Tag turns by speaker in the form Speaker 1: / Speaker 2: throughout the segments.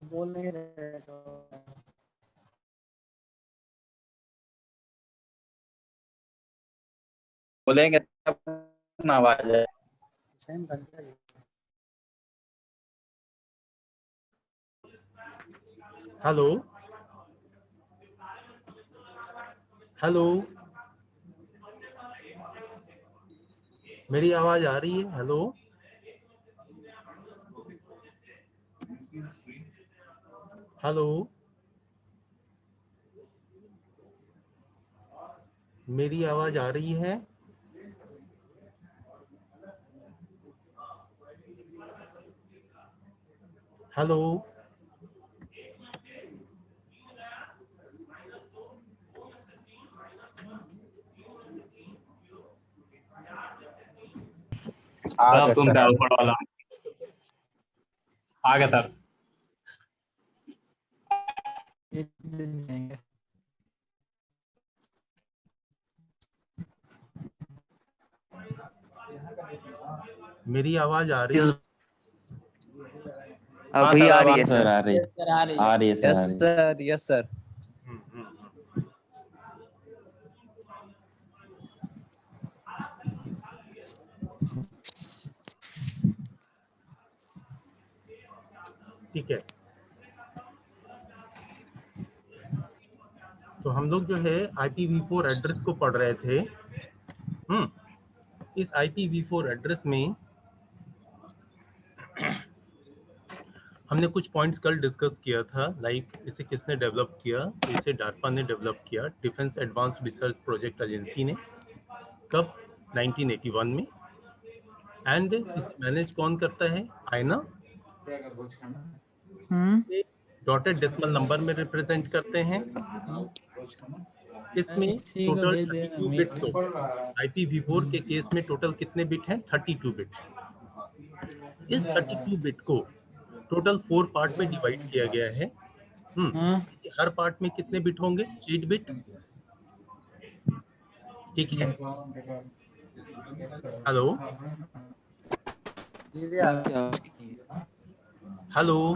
Speaker 1: बोल नहीं रहे तो
Speaker 2: बोलेंगे तब ना आवाज है।
Speaker 1: सेम बनता है।
Speaker 3: हेलो हेलो, मेरी आवाज आ रही है? हेलो हेलो, मेरी आवाज आ रही है? हेलो
Speaker 4: आ
Speaker 2: सब
Speaker 4: गए
Speaker 2: सुनता है
Speaker 4: सर।
Speaker 2: ऊपर वाला। आ गया सर।
Speaker 3: मेरी आवाज आ रही है?
Speaker 2: हाँ
Speaker 5: अभी
Speaker 2: सर
Speaker 5: आ
Speaker 2: अब
Speaker 5: रही है
Speaker 4: सर
Speaker 5: सर।
Speaker 4: आ रही है,
Speaker 1: सर आ रही
Speaker 4: आ रही है सर,
Speaker 5: यस
Speaker 4: आ रही है।
Speaker 5: Sir, yes sir.
Speaker 3: ठीक है, तो हम लोग जो है IPv4 एड्रेस को पढ़ रहे थे। इस IPv4 एड्रेस में हमने कुछ पॉइंट्स कल डिस्कस किया था, लाइक इसे किसने डेवलप किया? इसे डार्पा ने डेवलप किया, defence advance research project agency ने। कब? 1981 में। एंड इसे मैनेज कौन करता है? आयना। डॉटेड डेसिमल नंबर में रिप्रेजेंट करते हैं। इसमें
Speaker 1: इसी को
Speaker 3: टोटल
Speaker 1: भेज दे
Speaker 3: 32
Speaker 1: मीट
Speaker 3: बिट्स
Speaker 1: में।
Speaker 3: होंगे। IPv4 के केस में टोटल कितने बिट हैं? 32 बिट। इस 32 बिट को टोटल 4 पार्ट में डिवाइड किया गया है। हर पार्ट में कितने बिट होंगे? 8 बिट। ठीक है। हेलो हेलो,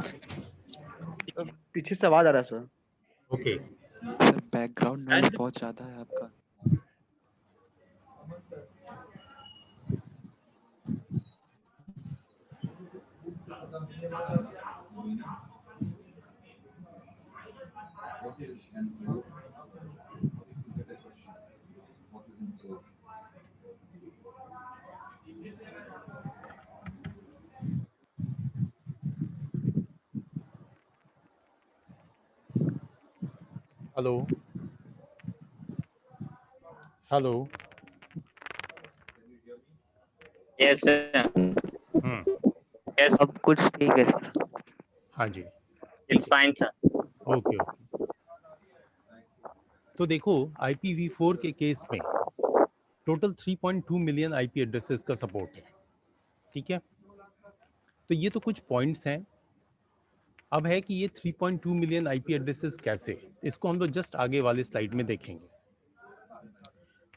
Speaker 5: पीछे से आवाज आ रहा है sir.
Speaker 3: Okay.
Speaker 6: Sir background noise
Speaker 3: and
Speaker 6: बहुत ज्यादा है आपका।
Speaker 3: Hello hello,
Speaker 5: yes sir. Yes, अब कुछ ठीक है सर।
Speaker 3: हाँ जी,
Speaker 5: it's fine sir.
Speaker 3: Okay okay. तो देखो IPv4 के केस में टोटल 3.2 मिलियन IP एड्रेसेस का सपोर्ट है। ठीक है, तो ये तो कुछ पॉइंट्स हैं। अब है कि ये 3.2 मिलियन IP एड्रेसेस कैसे, इसको हम लोग जस्ट आगे वाले स्लाइड में देखेंगे।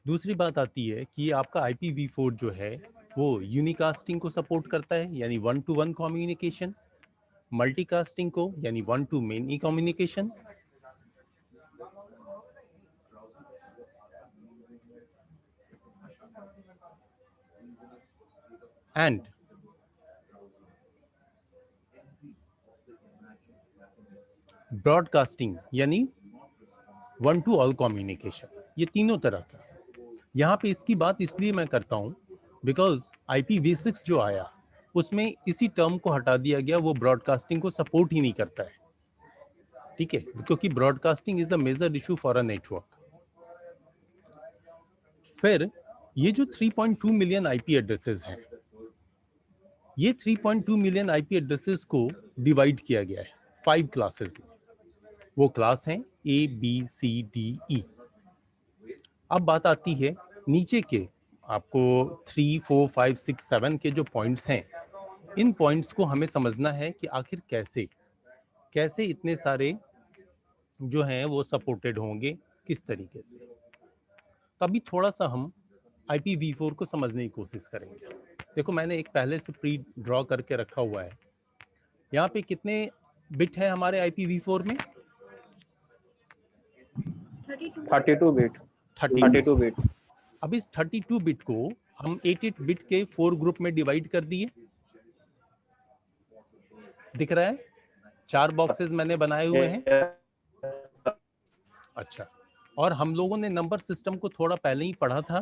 Speaker 3: दूसरी बात आती है कि आपका IPv4 जो है वो यूनिकास्टिंग को सपोर्ट करता है, यानी 1 to 1 कम्युनिकेशन, मल्टीकास्टिंग को यानी 1 to many communication, and broadcasting यानी 1 to all कम्युनिकेशन। ये तीनों तरह का। यहाँ पे इसकी बात इसलिए मैं करता हूँ बिकॉज IPv6 जो आया उसमें इसी टर्म को हटा दिया गया, वो ब्रॉडकास्टिंग को सपोर्ट ही नहीं करता है। ठीक है, क्योंकि broadcasting is a major issue for a network. फिर ये जो 3.2 मिलियन IP एड्रेसेस हैं, ये 3.2 मिलियन IP एड्रेसेस को डिवाइड किया गया है 5 क्लासेस में। वो क्लास हैं ABCDE। अब बात आती है नीचे के, आपको 3, 4, 5, 6, 7 के जो पॉइंट्स हैं, इन पॉइंट्स को हमें समझना है कि आखिर कैसे कैसे इतने सारे जो हैं वो सपोर्टेड होंगे, किस तरीके से। तो अभी थोड़ा सा हम IPv4 को समझने की कोशिश करेंगे। देखो मैंने एक पहले से प्री ड्रॉ करके रखा हुआ है। यहाँ पे कितने बिट है हमारे IPv4 में?
Speaker 2: 32 बिट 32 बिट।
Speaker 3: अब इस 32 बिट को हम 88 बिट के 4 ग्रुप में डिवाइड कर दिए। दिख रहा है? 4 बॉक्सेस मैंने बनाए हुए हैं। अच्छा, और हम लोगों ने नंबर सिस्टम को थोड़ा पहले ही पढ़ा था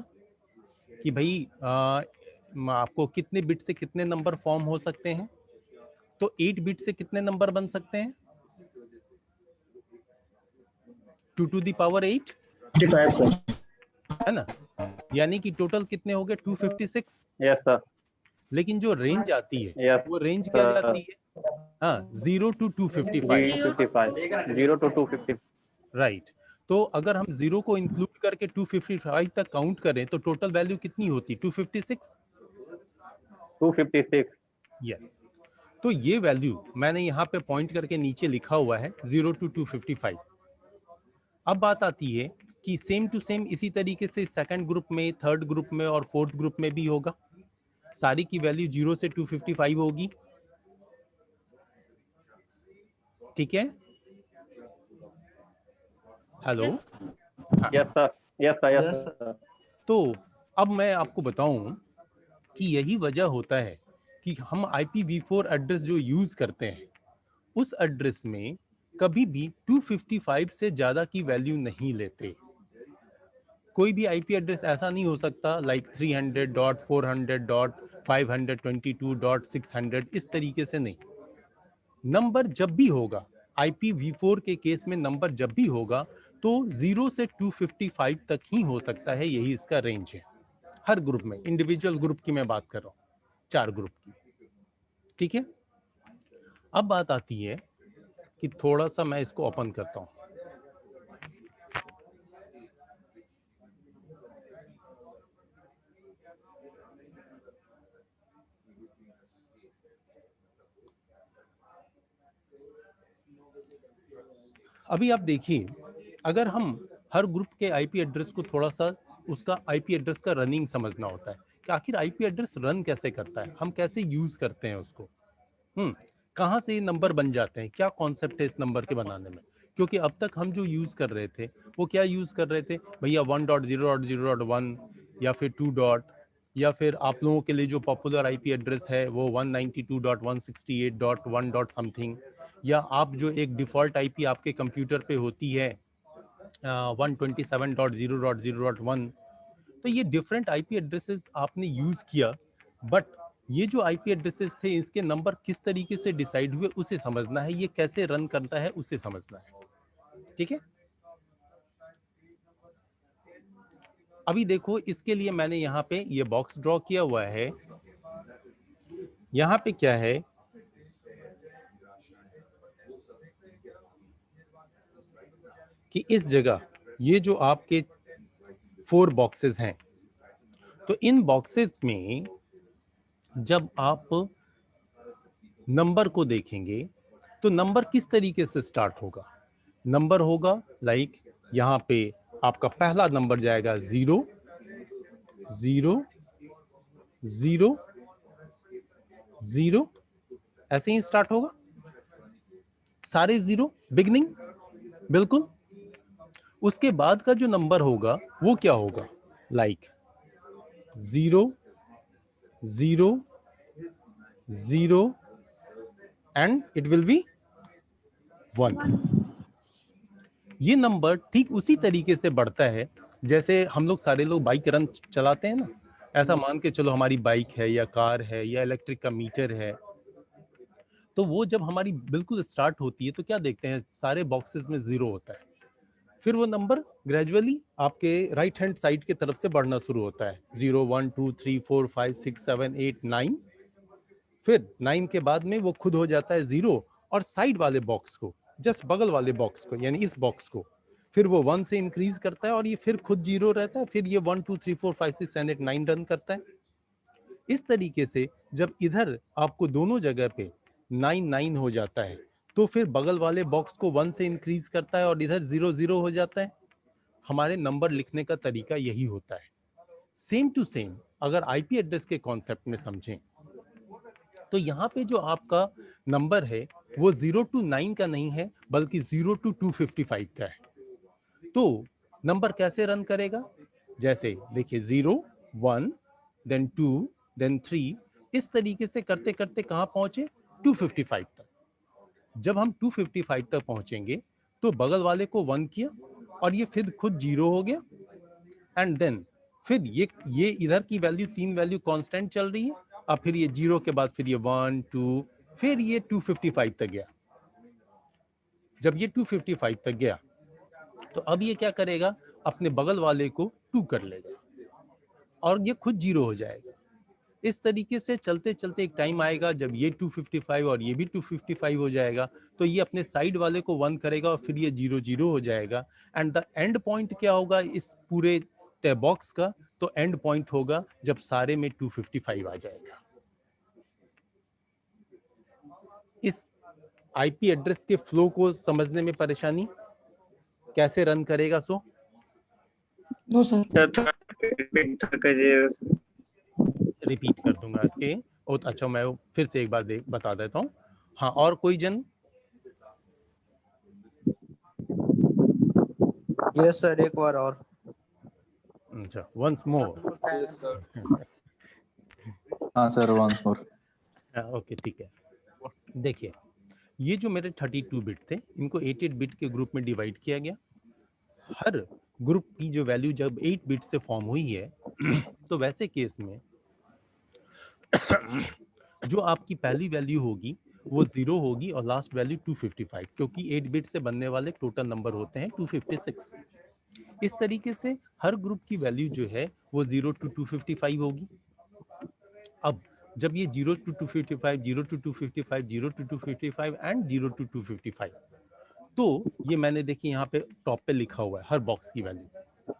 Speaker 3: कि भाई आपको कितने बिट से कितने नंबर फॉर्म हो सकते हैं। तो 8 बिट से कितने नंबर बन सकते हैं? 2 to the power 8
Speaker 1: 55 सर।
Speaker 3: है ना, यानी कि टोटल कितने हो गए? 256।
Speaker 2: Yes sir.
Speaker 3: लेकिन जो रेंज आती है
Speaker 2: यस
Speaker 3: वो रेंज क्या जाती है? हाँ, 0 to 255।
Speaker 2: 0 to 255।
Speaker 3: राइट। तो अगर हम 0 को इंक्लूड करके 255 तक काउंट करें तो टोटल वैल्यू कितनी होती? 256।
Speaker 2: 256।
Speaker 3: यस। तो ये वैल्यू मैंने यहाँ पे पॉइंट करके नीचे लिखा हुआ है 0 to 255। अब बात आती है कि सेम टू सेम इसी तरीके से सेकंड ग्रुप में, थर्ड ग्रुप में और फोर्थ ग्रुप में भी होगा। सारी की वैल्यू 0 से 255 होगी। ठीक है? Hello?
Speaker 2: Yes sir. Yes sir. Yes sir.
Speaker 3: तो अब मैं आपको बताऊं कि यही वजह होता है कि हम IPv4 एड्रेस जो यूज करते हैं उस एड्रेस में कभी भी 255 से ज्यादा की वैल्यू नहीं लेते। कोई भी IP एड्रेस ऐसा नहीं हो सकता लाइक 300.400.522.600 इस तरीके से नहीं। नंबर जब भी होगा, IPv4 के केस में नंबर जब भी होगा तो 0 से 255 तक ही हो सकता है। यही इसका रेंज है हर ग्रुप में। इंडिविजुअल ग्रुप की मैं बात कर रहा हूँ, 4 ग्रुप की। ठीक है? अब बात आती है कि थोड़ा सा मैं इसको ओपन करता हूं। अभी आप देखिए, अगर हम हर ग्रुप के IP एड्रेस को थोड़ा सा उसका IP एड्रेस का रनिंग समझना होता है कि आखिर IP एड्रेस रन कैसे करता है, हम कैसे यूज करते हैं उसको, कहाँ से ये नंबर बन जाते हैं, क्या कॉन्सेप्ट है इस नंबर के बनाने में। क्योंकि अब तक हम जो यूज कर रहे थे वो क्या यूज कर रहे थे भैया, 1.0.0.1 या फिर 2 डॉट, या फिर आप लोगों के लिए जो पॉपुलर IP एड्रेस है वो 192.168.1 डॉट समथिंग, या आप जो एक डिफॉल्ट IP आपके कंप्यूटर पे होती है 127.0.0.1। तो ये डिफरेंट IP एड्रेसेस आपने यूज किया, बट ये जो IP एड्रेसेस थे इसके नंबर किस तरीके से डिसाइड हुए उसे समझना है, ये कैसे रन करता है उसे समझना है। ठीक है? अभी देखो, इसके लिए मैंने यहाँ पे ये बॉक्स ड्रॉ किया हुआ है। यहाँ पे क्या है कि इस जगह ये जो आपके 4 बॉक्सेस हैं, तो इन बॉक्सेस में जब आप नंबर को देखेंगे तो नंबर किस तरीके से स्टार्ट होगा। नंबर होगा लाइक यहाँ पे आपका पहला नंबर जाएगा 0 0 0 0, ऐसे ही स्टार्ट होगा, सारे 0 बिगनिंग। बिल्कुल। उसके बाद का जो नंबर होगा वो क्या होगा, like 0 0 0 and it will be 1। ये नंबर ठीक उसी तरीके से बढ़ता है जैसे हम लोग सारे लोग बाइक रन चलाते हैं ना। ऐसा मान के चलो हमारी बाइक है या कार है या इलेक्ट्रिक का मीटर है, तो वो जब हमारी बिल्कुल स्टार्ट होती है तो क्या देखते हैं, सारे बॉक्सेस में 0 होता है। फिर वो नंबर ग्रेजुअली आपके राइट हैंड साइड की तरफ से बढ़ना शुरू होता है, 0 1 2 3 4 5 6 7 8 9। फिर 9 के बाद में वो खुद हो जाता है 0, और साइड वाले बॉक्स को, जस्ट बगल वाले बॉक्स को यानी इस बॉक्स को, फिर वो 1 से इंक्रीज करता है और ये फिर खुद 0 रहता है। फिर ये 1 2 3 4 5 6 7 8 9 रन करता है। इस तरीके से जब इधर आपको दोनों जगह पे 9 9 हो जाता है तो फिर बगल वाले बॉक्स को 1 से इंक्रीज करता है और इधर 0 0 हो जाता है। हमारे नंबर लिखने का तरीका यही होता है। सेम टू सेम अगर IP एड्रेस के कॉन्सेप्ट में समझें तो यहाँ पे जो आपका नंबर है वो 0 to 9 का नहीं है बल्कि 0 to 255 का है। तो नंबर कैसे रन करेगा? जैसे देखिए 0 1 देन 2 देन 3, इस तरीके से करते करते कहां पहुंचे? 255 तक। जब हम 255 तक पहुंचेंगे तो बगल वाले को 1 किया और ये फिर खुद 0 हो गया, एंड देन फिर ये इधर की वैल्यू 3 वैल्यू कांस्टेंट चल रही है। अब फिर ये 0 के बाद फिर ये 1 2, फिर ये 255 तक गया। जब ये 255 तक गया तो अब ये क्या करेगा? अपने बगल वाले को 2 कर लेगा और ये खुद 0 हो जाएगा। इस तरीके से चलते चलते एक टाइम आएगा जब ये 255 और ये भी 255 हो जाएगा, तो ये अपने साइड वाले को 1 करेगा और फिर ये 0 0 हो जाएगा। एंड द एंड पॉइंट क्या होगा इस पूरे बॉक्स का? तो एंड पॉइंट होगा जब सारे में 255 आ जाएगा। इस आईपी एड्रेस के फ्लो को समझने में परेशानी? कैसे रन करेगा? So
Speaker 1: no sir.
Speaker 5: सर थोड़ा रिपीट कीजिए।
Speaker 3: रिपीट कर दूंगा कि अच्छा मैं फिर से एक बार बता देता हूँ। हाँ, और कोई जन?
Speaker 1: यस सर, एक बार और।
Speaker 3: अच्छा, वंस मोर।
Speaker 4: हाँ सर, वंस मोर।
Speaker 3: ओके, ठीक है। देखिए, ये जो मेरे 32 बिट थे, इनको 88 बिट के ग्रुप में डिवाइड किया गया। हर ग्रुप की जो वैल्यू जब 8 बिट से फॉर्म हुई है तो वैसे केस में जो आपकी पहली वैल्यू होगी वो 0 होगी और लास्ट वैल्यू 255, क्योंकि 8 बिट से बनने वाले टोटल नंबर होते हैं 256। इस तरीके से हर ग्रुप की वैल्यू जो है वो 0 to 255 होगी। अब जब ये 0 to 255, 0 to 255, 0 to 255 and 0 to 255, तो ये मैंने देखिए यहाँ पे टॉप पे लिखा हुआ है हर बॉक्स की वैल्यू।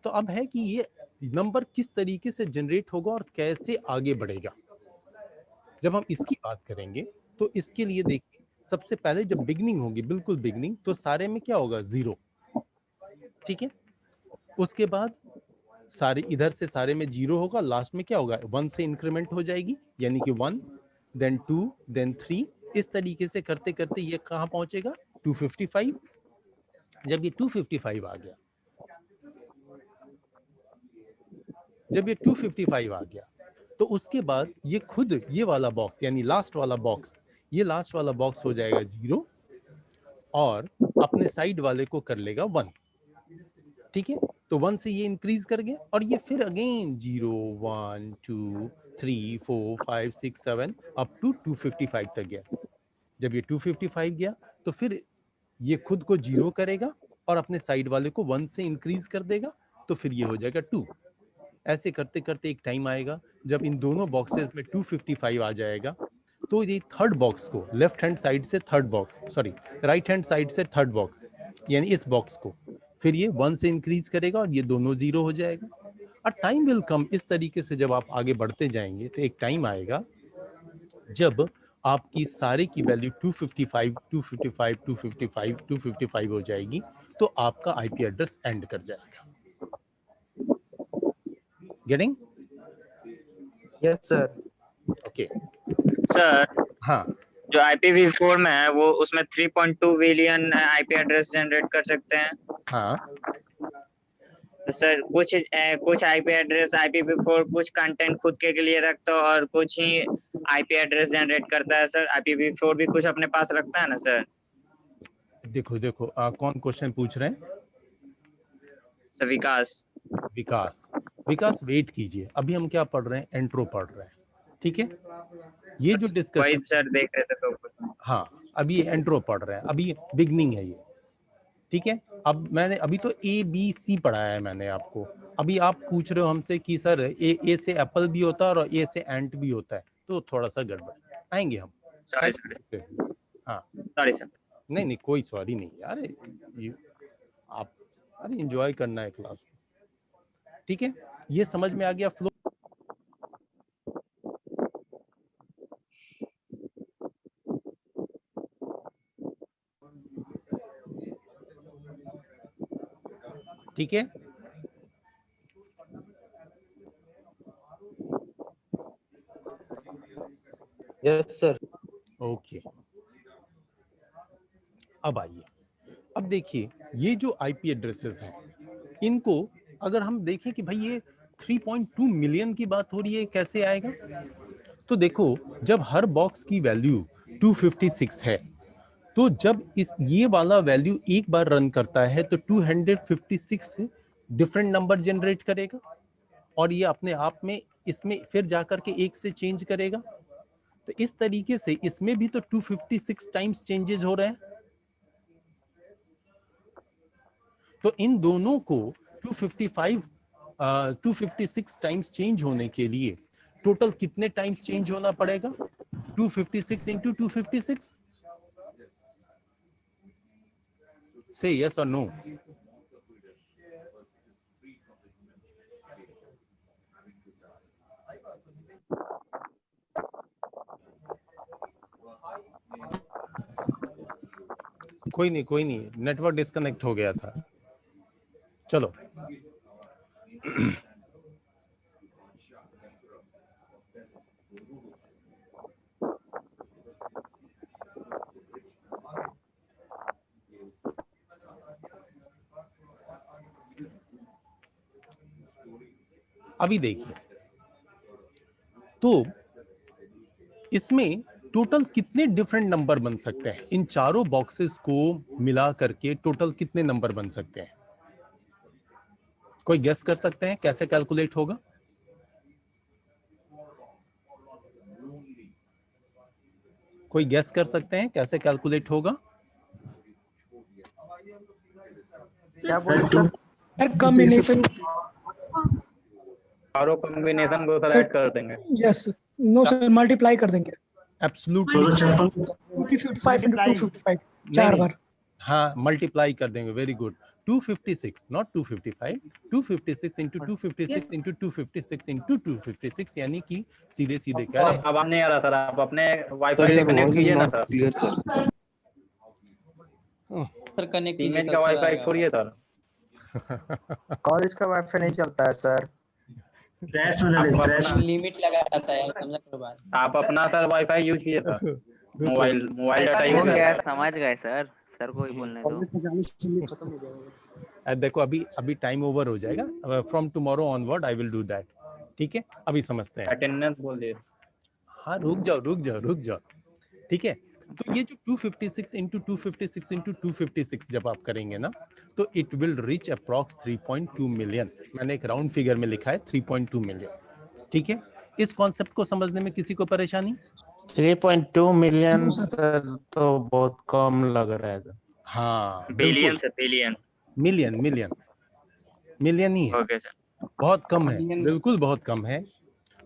Speaker 3: तो अब है कि ये नंबर किस तरीके से जनरेट होगा और कैसे आगे बढ़ेगा। जब हम इसकी बात करेंगे तो इसके लिए देखिए, सबसे पहले जब बिगनिंग होगी, बिल्कुल बिगनिंग, तो सारे में क्या होगा? 0, ठीक है। उसके बाद सारे इधर से सारे में 0 होगा, लास्ट में क्या होगा? 1 से इंक्रीमेंट हो जाएगी, यानी कि 1 देन 2 देन 3, इस तरीके से करते करते ये कहां पहुंचेगा? 255। जब ये 255 आ गया, जब ये 255 आ गया तो उसके बाद ये खुद ये वाला बॉक्स यानी लास्ट वाला बॉक्स, ये लास्ट वाला बॉक्स हो जाएगा 0 और अपने साइड वाले को कर लेगा 1, ठीक है। तो 1 से ये इंक्रीज कर गया और ये फिर अगेन 0 1 2 3 4 5 6 7 अप टू 255 तक गया। जब ये 255 गया तो फिर ये खुद को 0 करेगा और अपने साइड वाले को 1 से इंक्रीज कर देगा, तो फिर ये हो जाएगा 2। ऐसे करते करते एक टाइम आएगा जब इन दोनों बॉक्सेस में 255 आ जाएगा, तो ये थर्ड बॉक्स को लेफ्ट हैंड साइड से third box, sorry right hand side से थर्ड बॉक्स यानी इस बॉक्स को फिर ये 1 से इंक्रीज करेगा और ये दोनों 0 हो जाएगा। अ टाइम विल कम, इस तरीके से जब आप आगे बढ़ते जाएंगे तो एक टाइम आएगा जब आपकी सारे की वैल्यू 255 255 255 255 हो जाएगी, तो आपका आईपी एड्रेस एंड कर जाएगा। Getting?
Speaker 1: Yes sir.
Speaker 3: Okay.
Speaker 5: Sir
Speaker 3: हाँ,
Speaker 5: जो IPv4 में है वो उसमें 3.2 बिलियन आईपी एड्रेस जनरेट कर सकते हैं।
Speaker 3: हाँ,
Speaker 5: तो सर कुछ आईपी एड्रेस IPv4 कुछ कंटेंट खुद के लिए रखता है और कुछ ही आईपी एड्रेस जनरेट करता है। सर IPv4 भी कुछ अपने पास रखता है ना सर?
Speaker 3: देखो देखो कौन क्वेश्चन पूछ रहे हैं?
Speaker 5: सर विकास।
Speaker 3: विकास वेट कीजिए, अभी हम क्या पढ़ रहे हैं? इंट्रो पढ़ रहे हैं, ठीक है। ये जो
Speaker 5: वही
Speaker 3: डिस्कशन,
Speaker 5: सर देख रहे थे तो।
Speaker 3: हाँ अभी ये इंट्रो पढ़ रहे हैं, अभी बिगनिंग है ये, ठीक है। अब मैंने अभी तो ABC पढ़ाया है मैंने आपको। अभी आप पूछ रहे हो हमसे कि सर ए से एप्पल भी होता है और ए से एंट भी होता है, तो थोड़ा सा गड़बड़ आएंगे हम। हाँ
Speaker 5: सॉरी सर।
Speaker 3: नहीं कोई सॉरी नहीं यार, आप अरे एंजॉय करना है क्लास, ठीक है। ये समझ में आ गया फ्लो? ठीक है।
Speaker 1: Yes sir.
Speaker 3: ओके, अब आइए, अब देखिए ये जो आईपी एड्रेसेस हैं, इनको अगर हम देखें कि भाई ये 3.2 मिलियन की बात हो रही है, कैसे आएगा? तो देखो, जब हर बॉक्स की वैल्यू 256 है, तो जब ये वाला वैल्यू एक बार रन करता है तो 256 डिफरेंट नंबर जनरेट करेगा, और ये अपने आप में इसमें फिर जाकर के एक से चेंज करेगा। तो इस तरीके से इसमें भी तो 256 टाइम्स चेंजेस हो रहे हैं। तो इन दोनों को 256 टाइम्स चेंज होने के लिए टोटल कितने टाइम्स चेंज होना पड़ेगा? 256 इंटू 256। से यस और नो? कोई नहीं, नेटवर्क डिस्कनेक्ट हो गया था। चलो अभी देखिए, तो इसमें टोटल कितने डिफरेंट नंबर बन सकते हैं? इन चारों बॉक्सेस को मिला करके टोटल कितने नंबर बन सकते हैं? कोई गेस कर सकते हैं कैसे कैलकुलेट होगा? कोई गेस कर सकते हैं कैसे कैलकुलेट होगा?
Speaker 1: क्या बोले सर?
Speaker 7: कॉम्बिनेशन।
Speaker 2: चारों कॉम्बिनेशन को सर ऐड कर देंगे।
Speaker 7: यस, नो सर, मल्टीप्लाई कर देंगे।
Speaker 3: एब्सोल्युटली
Speaker 7: 255 into 255 चार बार।
Speaker 3: हाँ, मल्टीप्लाई कर देंगे। Very good. 256 not 255, 256 into 256 into 256 into 256, यानी कि सीधे सीधे कह रहे हैं।
Speaker 2: अब नहीं आ रहा सर, आप अपने वाईफाई से कनेक्ट कीजिए ना sir.
Speaker 1: Clear sir.
Speaker 8: Sir connect
Speaker 2: teammate का वाईफाई छोड़िए सर।
Speaker 1: कॉलेज का वाईफाई नहीं चलता है सर।
Speaker 8: लिमिट लगा रहता है, समझ लो बात।
Speaker 2: आप अपना सर वाईफाई यूज कीजिए सर, मोबाइल डाटा यूज कीजिए।
Speaker 9: समझ गए सर, सर को ही बोलने दो।
Speaker 3: देखो अभी टाइम ओवर हो जाएगा। From tomorrow onward I will do that. ठीक है, अभी समझते हैं।
Speaker 2: अटेंडेंस बोल दिए।
Speaker 3: हाँ, रुक जाओ। ठीक है, तो ये जो 256 इंटू 256 इंटू 256 जब आप करेंगे ना, तो it will reach approx 3.2 million. मैंने एक राउंड फिगर में लिखा है 3.2 मिलियन। ठीक है, इस कॉन्सेप्ट को समझने में किसी को परेशानी?
Speaker 10: 3.2 मिलियन तो बहुत कम लग रहा है।
Speaker 3: हाँ,
Speaker 5: बिलियन से बिलियन,
Speaker 3: मिलियन ही है।
Speaker 5: ओके सर,
Speaker 3: बहुत कम है, बिल्कुल बहुत कम है।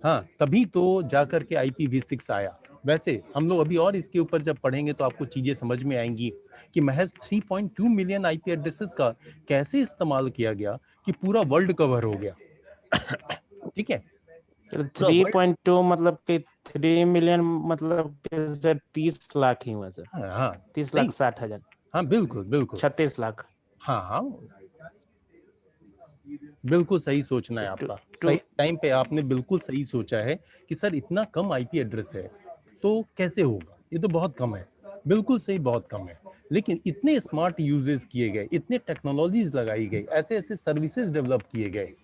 Speaker 3: हाँ, तभी तो जाकर के IPv6 आया। वैसे हम लोग अभी और इसके ऊपर जब पढ़ेंगे तो आपको चीजें समझ में आएंगी कि महज 3.2 मिलियन IP एड्रेसेस का कैसे इस्तेमाल किया गया कि पूरा वर्ल्ड कवर हो गया। ठीक है,
Speaker 10: 3.2 मतलब कि 3 मिलियन मतलब कि सर 30 लाख ही हुआ सर।
Speaker 3: हाँ,
Speaker 10: 30,60,000।
Speaker 3: हाँ, बिल्कुल
Speaker 10: 36 लाख।
Speaker 3: हाँ, बिल्कुल सही सोचना है आपका। सही टाइम पे आपने बिल्कुल सही सोचा है कि सर इतना कम IP एड्रेस है तो कैसे होगा, ये तो बहुत कम है। बिल्कुल सही, बहुत कम है। लेकिन इतने स्मार्ट यूजेस किए गए, इतने टेक्नोलॉजीज लगाई गई, ऐसे ऐसे सर्विसेज डेवलप किए गए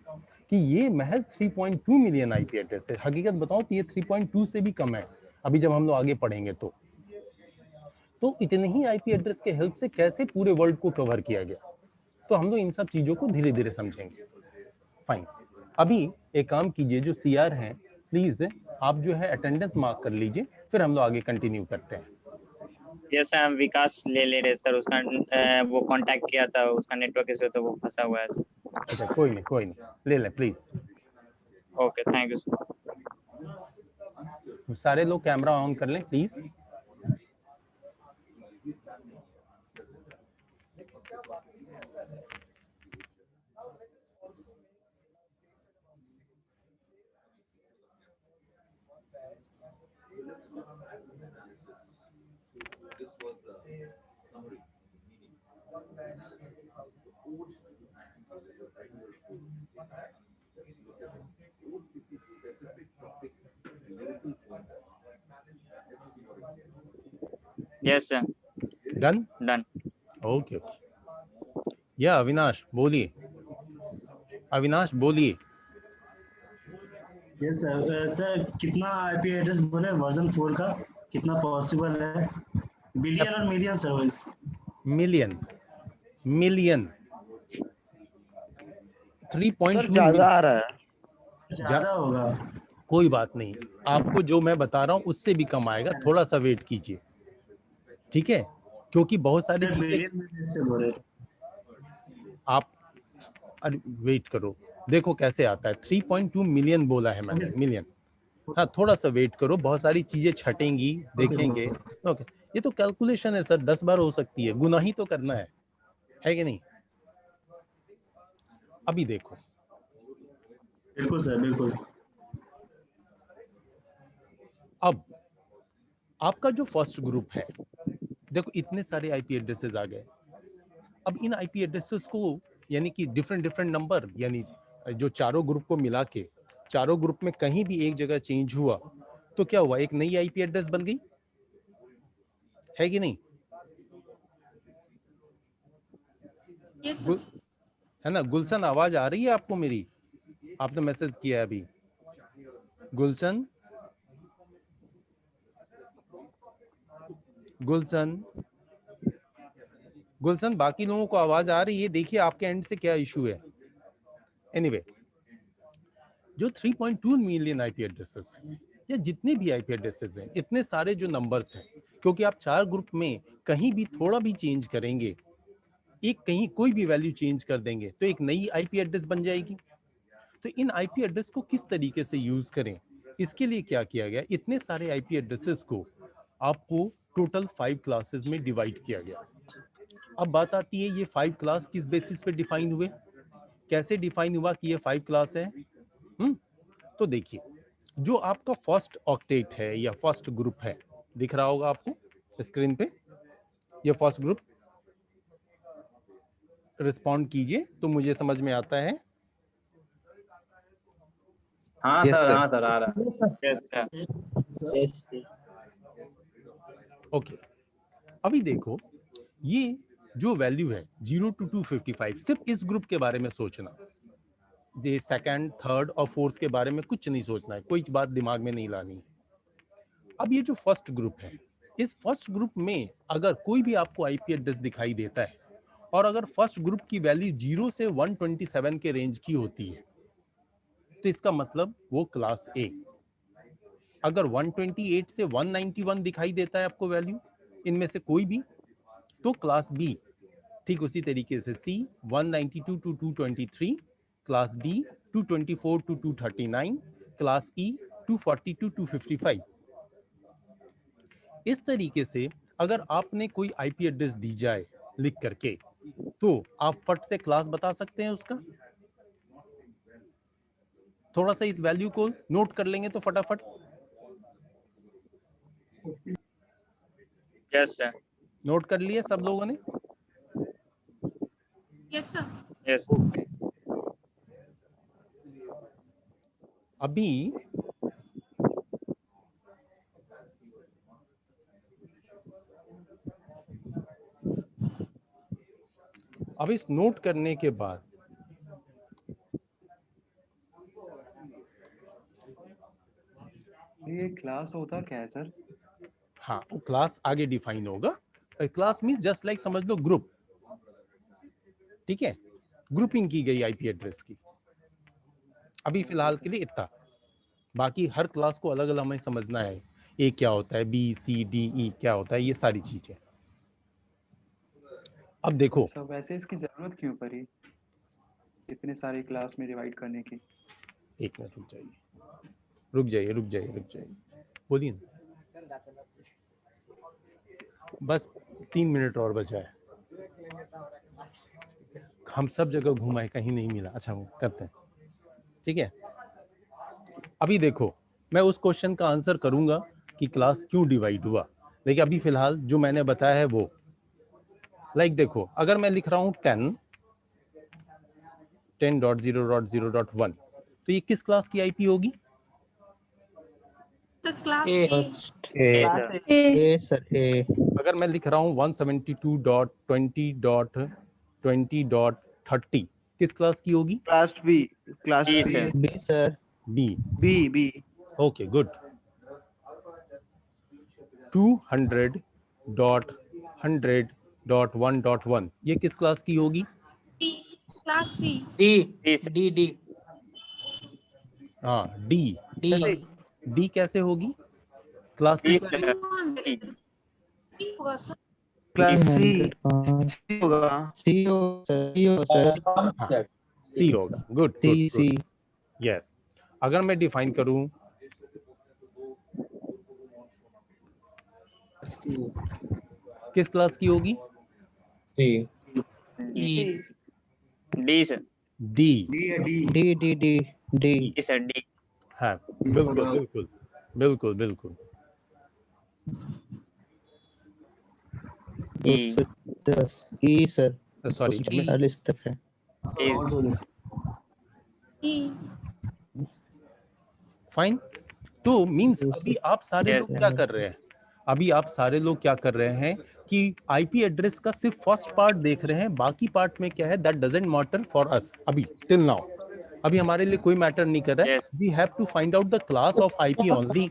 Speaker 3: कि ये महज 3.2 मिलियन IP एड्रेस है। हकीकत बताऊं तो ये 3.2 से भी कम है अभी जब हम लोग आगे पढ़ेंगे तो इतने ही IP एड्रेस के हेल्प से कैसे पूरे वर्ल्ड को कवर किया गया, तो हम लोग इन सब चीजों को धीरे धीरे समझेंगे। फाइन, अभी एक काम कीजिए, जो CR हैं प्लीज आप जो है अटेंडेंस मार्क कर लीजिए, फिर हम लोग आगे कंटिन्यू करते हैं।
Speaker 5: यस सर, हम विकास ले रहे सर, उसका वो कांटेक्ट किया था, उसका नेटवर्क इशू तो वो फंसा हुआ है सर।
Speaker 3: अच्छा, कोई नहीं, ले लें please.
Speaker 5: Okay, thank you sir.
Speaker 3: सारे लोग कैमरा ऑन कर लें please.
Speaker 5: Yes sir,
Speaker 3: done. Okay या अविनाश बोलिए, अविनाश बोलिए।
Speaker 11: Yes sir. सर कितना आईपी एड्रेस बोले वर्जन 4 का, कितना पॉसिबल है? बिलियन और मिलियन सर्विस?
Speaker 3: मिलियन, मिलियन 3.2
Speaker 10: ज्यादा आ रहा है,
Speaker 11: ज्यादा होगा।
Speaker 3: कोई बात नहीं, आपको जो मैं बता रहा हूँ उससे भी कम आएगा, थोड़ा सा वेट कीजिए, ठीक है? क्योंकि बहुत सारी
Speaker 11: सर
Speaker 3: चीजें
Speaker 11: बिलियन में से बोले।
Speaker 3: आप, अरे वेट करो, देखो कैसे आता है। 3.2 मिलियन बोला है मैंने, मिलियन। हाँ थोड़ा सा वेट करो, बहुत सारी चीजें छटेंगी, देखेंगे। ओके, ये तो कैलकुलेशन है सर, 10 बार हो सकती है, गुना ही तो करना है कि नहीं? अभी देखो,
Speaker 11: बिल्कुल सर बिल्कुल।
Speaker 3: अब आपका जो फर्स्ट ग्रुप है, देखो इतने सारे आईपी एड्रेसेस आ गए। अब इन आईपी एड्रेसेस को, यानी कि डिफरेंट डिफरेंट नंबर, यानी जो चारों ग्रुप को मिला के, चारों ग्रुप में कहीं भी एक जगह चेंज हुआ तो क्या हुआ, एक नई आईपी एड्रेस बन गई, है कि नहीं?
Speaker 12: यस
Speaker 3: है ना? गुलशन आवाज आ रही है आपको मेरी? आपने मैसेज किया है अभी, गुलशन, गुलशन, गुलशन, बाकी लोगों को आवाज आ रही है? देखिए आपके एंड से क्या इशू है। एनीवे, जो 3.2 मिलियन आईपी एड्रेसेस हैं, या जितने भी आईपी एड्रेसेस हैं, इतने सारे जो नंबर्स हैं, क्योंकि आप चार ग्रुप में कहीं भी थोड़ा भी चेंज करेंगे, एक कहीं कोई भी वैल्यू चेंज कर देंगे तो एक नई आईपी एड्रेस बन जाएगी। तो इन आईपी एड्रेस को किस तरीके से यूज करें, इसके लिए क्या किया गया, इतने सारे आईपी एड्रेसेस को आपको टोटल 5 क्लासेस में डिवाइड किया गया। अब बात आती है, ये 5 क्लास किस बेसिस पे डिफाइन हुए, कैसे डिफाइन हुआ कि ये 5 क्लास है? तो देखिए, जो आपका फर्स्ट ऑक्टेट है या फर्स्ट ग्रुप है, दिख रहा होगा आपको स्क्रीन पे, ये फर्स्ट ग्रुप, रिस्पॉन्ड कीजिए तो मुझे समझ में आता है।
Speaker 2: हाँ
Speaker 1: Yes,
Speaker 2: सर,
Speaker 1: sir.
Speaker 2: हाँ सर, आ रहा है।
Speaker 5: Yes sir.
Speaker 8: यस
Speaker 3: ओके, अभी देखो, ये जो वैल्यू है 0 to 255, सिर्फ इस ग्रुप के बारे में सोचना, ये सेकंड, थर्ड और फोर्थ के बारे में कुछ नहीं सोचना है, कोई बात दिमाग में नहीं लानी। अब ये जो फर्स्ट ग्रुप है, इस फर्स्ट ग्रुप में अगर कोई भी आपको आईपी एड्रेस दिखाई देता है और अगर फर्स्ट ग्रुप की वैल्यू 0 से 127 के रेंज की होती है तो इसका मतलब वो क्लास ए। अगर 128 से 191 दिखाई देता है आपको वैल्यू, इनमें से कोई भी, तो क्लास बी। ठीक उसी तरीके से सी 192 to 223, class D 224 to 239, class E 240 to 255। इस तरीके से अगर आपने कोई आईपी एड्रेस दी जाए लिख करके, तो आप फट से क्लास बता सकते हैं उसका। थोड़ा सा इस वैल्यू को नोट कर लेंगे तो फटाफट।
Speaker 5: Yes sir.
Speaker 3: नोट कर लिया सब लोगों ने?
Speaker 12: Yes sir.
Speaker 5: यस।
Speaker 3: अभी अब इस नोट करने के बाद
Speaker 6: ये क्लास होता क्या है सर?
Speaker 3: हाँ, वो क्लास आगे डिफाइन होगा। क्लास मींस जस्ट लाइक समझ लो ग्रुप, ठीक है? ग्रुपिंग की गई आईपी एड्रेस की। अभी फिलहाल के लिए इतना, बाकी हर क्लास को अलग अलग हमें समझना है, ए क्या होता है, बी सी डी ई क्या होता है, ये सारी चीजें। अब देखो
Speaker 6: सब वैसे इसकी जरूरत क्यों पड़ी इतने सारे क्लास में डिवाइड करने की?
Speaker 3: एक मिनट रुक जाइए, रुक जाइए, रुक जाइए, रुक जाइए, बोलिए ना। बस 3 मिनट और बचा है, हम सब जगह घुमाए, कहीं नहीं मिला। अच्छा वो करते हैं, ठीक है? अभी देखो, मैं उस क्वेश्चन का आंसर करूंगा कि क्लास क्यों डिवाइड हुआ, लेकिन अभी फिलहाल जो मैंने बताया है वो, लाइक देखो, अगर मैं लिख रहा हूं 10.0.0.1, तो ये किस क्लास की आईपी होगी?
Speaker 12: The class
Speaker 10: A
Speaker 12: A
Speaker 10: sir A.
Speaker 3: अगर मैं लिख रहा हूँ 172.20.20.30 किस क्लास की होगी?
Speaker 9: Class B. Class
Speaker 5: B
Speaker 9: B
Speaker 5: sir.
Speaker 10: B sir.
Speaker 3: B.
Speaker 9: B B.
Speaker 3: Okay good. 200.100.1.1 ये किस क्लास की होगी?
Speaker 12: D class C.
Speaker 8: D
Speaker 5: D sir.
Speaker 8: D D
Speaker 3: हाँ डी।
Speaker 8: डी
Speaker 3: डी कैसे होगी? क्लास सी
Speaker 5: डी
Speaker 3: का
Speaker 5: सर।
Speaker 3: range?
Speaker 12: 200 डी होगा sir.
Speaker 9: Class C
Speaker 10: 300
Speaker 9: होगा।
Speaker 10: सी हो सर।
Speaker 3: सी होगा। Good
Speaker 10: C
Speaker 3: good
Speaker 10: C.
Speaker 3: Good. Yes. अगर मैं डिफाइन करूं किस क्लास की होगी?
Speaker 5: D D sir.
Speaker 3: D.
Speaker 11: D है D.
Speaker 10: D D D D.
Speaker 5: D sir D.
Speaker 3: हाँ बिल्कुल बिल्कुल बिल्कुल बिल्कुल।
Speaker 10: 210 ई सर।
Speaker 3: सॉरी
Speaker 10: 240 तक है।
Speaker 12: ई
Speaker 3: फाइन। तो मींस अभी आप सारे
Speaker 5: Yes,
Speaker 3: लोग क्या कर रहे हैं? अभी आप सारे लोग क्या कर रहे हैं कि आईपी एड्रेस का सिर्फ फर्स्ट पार्ट देख रहे हैं, बाकी पार्ट में क्या है that doesn't matter for us अभी टिल नाउ। अभी हमारे लिए कोई मैटर नहीं कर रहा है। We have to find out the class of IP only.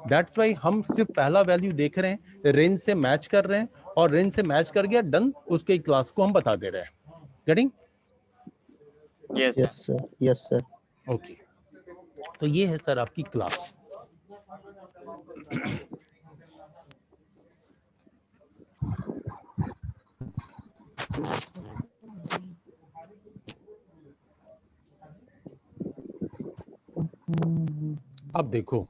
Speaker 3: That's why हम सिर्फ पहला वैल्यू देख रहे हैं, रेंज से मैच कर रहे हैं, और रेंज से मैच कर गया डन, उसके क्लास को हम बता दे रहे हैं। Getting?
Speaker 5: Yes
Speaker 10: yes sir yes sir.
Speaker 3: Okay. तो ये है सर आपकी क्लास। अब देखो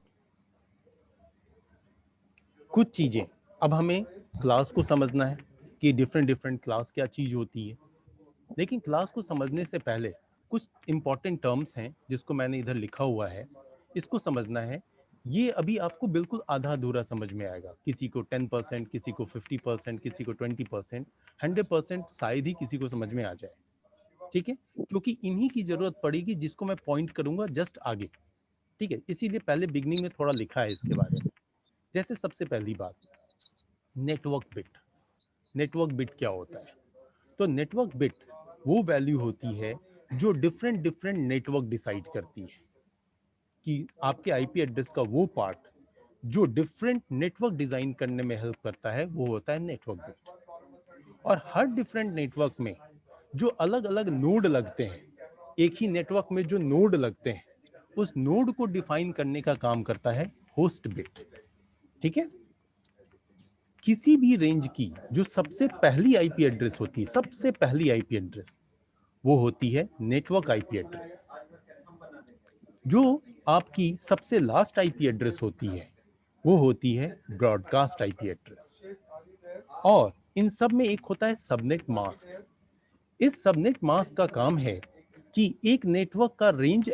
Speaker 3: कुछ चीजें, अब हमें क्लास को समझना है कि डिफरेंट डिफरेंट क्लास क्या चीज होती है, लेकिन क्लास को समझने से पहले कुछ इंपॉर्टेंट टर्म्स हैं जिसको मैंने इधर लिखा हुआ है, इसको समझना है। ये अभी आपको बिल्कुल आधा अधूरा समझ में आएगा, किसी को 10%, किसी को 50%, किसी को 20%, 100% शायद ही किसी को समझ में आ जाए। ठीक है, क्योंकि इन्हीं की जरूरत पड़ेगी जिसको मैं पॉइंट करूंगा जस्ट आगे। ठीक है, इसीलिए पहले बिगनिंग में थोड़ा लिखा है इसके बारे में। जैसे सबसे पहली बात, नेटवर्क बिट। नेटवर्क बिट क्या होता है? तो नेटवर्क बिट वो वैल्यू होती है जो डिफरेंट डिफरेंट नेटवर्क डिसाइड करती है कि आपके आईपी एड्रेस का वो पार्ट जो डिफरेंट नेटवर्क डिजाइन करने में हेल्प करता है, वो होता है नेटवर्क बिट। और हर डिफरेंट नेटवर्क में जो अलग अलग नोड लगते हैं, एक ही नेटवर्क में जो नोड लगते हैं, उस नोड को डिफाइन करने का काम करता है होस्ट बिट। ठीक है, किसी भी रेंज की जो सबसे पहली आईपी एड्रेस होती है, सबसे पहली आईपी एड्रेस, वो होती है नेटवर्क आईपी एड्रेस। जो आपकी सबसे लास्ट आईपी एड्रेस होती है, वो होती है ब्रॉडकास्ट आईपी एड्रेस। और इन सब में एक होता है सबनेट मास्क। इस सबनेट मास्क का काम है कि एक नेटवर्क का रेंज